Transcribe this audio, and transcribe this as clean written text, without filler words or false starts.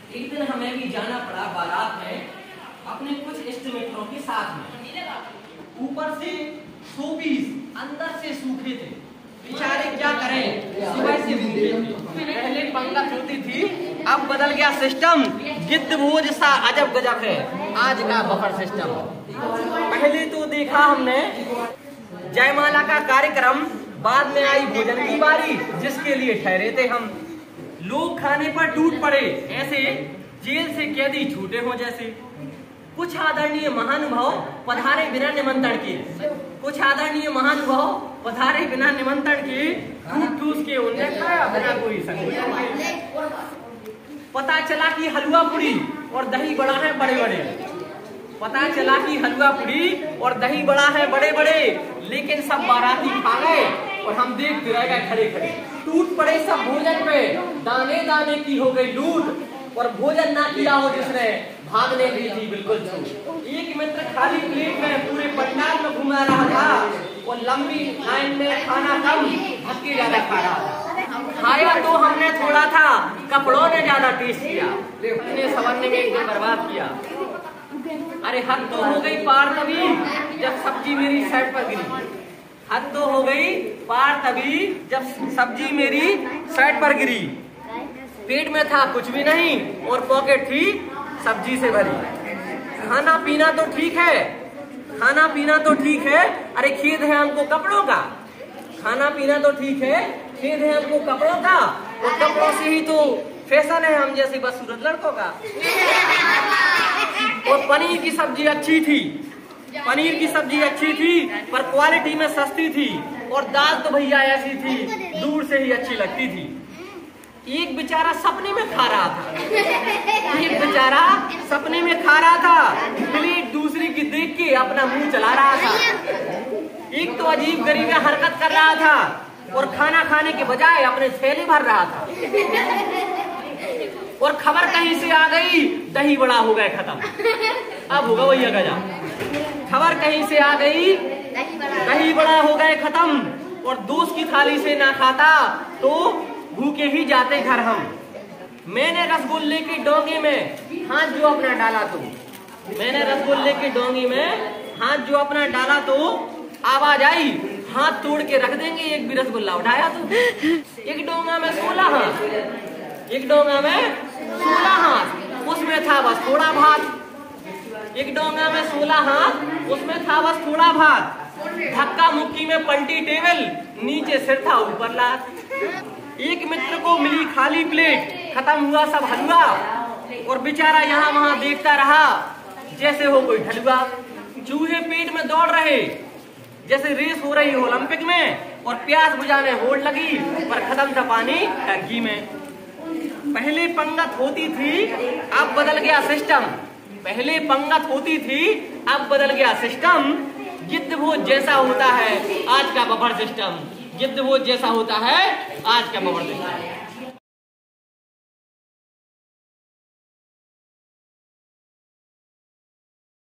एक दिन हमें भी जाना पड़ा बारात में अपने कुछ इष्ट मित्रों के साथ में। ऊपर से शोपीस, अंदर से सूखे थे, बेचारे क्या करें, सुबह से भूखे थे। पहले पंगत होती थी, अब बदल गया सिस्टम। गिद्ध भोज सा अजब गजब है आज का बफर सिस्टम। पहले तो देखा हमने जयमाला का कार्यक्रम, बाद में आई भोजन की बारी जिसके लिए ठहरे थे हम। लोग खाने पर टूट पड़े, ऐसे जेल से कैदी छूटे हों जैसे। कुछ आदरणीय महानुभाव पधारे बिना निमंत्रण के, कुछ आदरणीय महानुभाव पधारे बिना निमंत्रण के, ठूस ठूस के उन्हें खाया बिना कोई संकोचन के। पता चला कि हलवा पूरी और दही बड़ा है बड़े बड़े, पता चला कि हलवा पूरी और दही बड़ा है बड़े बड़े, लेकिन सब बाराती खा गए और हम देखते रह गए खड़े खड़े। टूट पड़े सब भोजन पे, दाने दाने की हो गई लूट, और भोजन ना किया हो जिसने भागने की थी बिल्कुल छूट। एक मित्र खाली प्लेट में पूरे पंडाल में घुमा रहा था और लंबी लाइन में खाना कम, धक्के ज्यादा खा रहा था। खाया तो हमने थोड़ा था, कपड़ों ने ज्यादा टेस्ट किया, अपने सवरने में एक दिन बर्बाद किया। अरे हद तो हो गई पार तभी जब सब्जी मेरी साइड पर गिरी, हद तो हो गई पार तभी जब सब्जी मेरी साइड पर गिरी। पेट में था कुछ भी नहीं और पॉकेट थी सब्जी से भरी। खाना पीना तो ठीक है, खाना पीना तो ठीक है, अरे खेद है हमको कपड़ों का। खाना पीना तो ठीक है, खेद है हमको कपड़ों का, और कपड़ों से ही तो फैशन है हम जैसे बदसूरत लड़कों का। और पनीर की सब्जी अच्छी थी, पनीर की सब्जी अच्छी थी पर क्वालिटी में सस्ती थी, और दाल तो भैया ऐसी थी दूर से ही अच्छी लगती थी। एक बेचारा सपने में खा रहा था, एक बेचारा सपने में खा रहा था, प्लेट दूसरी की देख के अपना मुंह चला रहा था। एक तो अजीब गरीब हरकत कर रहा था और खाना खाने के बजाय अपने थैले भर रहा था। और खबर कहीं से आ गई, दही बड़ा हो गए खत्म। अब होगा भैया गजा, खबर कहीं से आ गई, दही बड़ा हो गए खत्म, और दोस्त की थाली से ना खाता तो भूखे ही जाते घर हम। मैंने रसगुल्ले के डोंगे में हाथ जो अपना डाला तो, मैंने रसगुल्ले के डोंगे में हाथ जो अपना डाला तो, आवाज आई हाथ तोड़ के रख देंगे एक भी रसगुल्ला उठाया तो। एक डोंगा में 16 हाथ, एक डोंगा में 16 हाथ, उसमें था बस थोड़ा भात। एक डोंगा में 16 हाथ, उसमें था बस थोड़ा भात। धक्का मुक्की में पलटी टेबल, नीचे सिर था ऊपर लात। एक मित्र को मिली खाली प्लेट, खत्म हुआ सब हलवा, और बेचारा यहाँ वहाँ देखता रहा जैसे हो कोई ढलुआ। चूहे पेट में दौड़ रहे जैसे रेस हो रही ओलंपिक में, और प्यास बुझाने होड़ लगी पर खत्म था पानी टंकी में। पहले पंगत होती थी अब बदल गया सिस्टम, पहले पंगत होती थी अब बदल गया सिस्टम। गिद्ध भोज जैसा होता है आज का बफर सिस्टम, गिद्ध भोज जैसा होता है आज का बफर सिस्टम।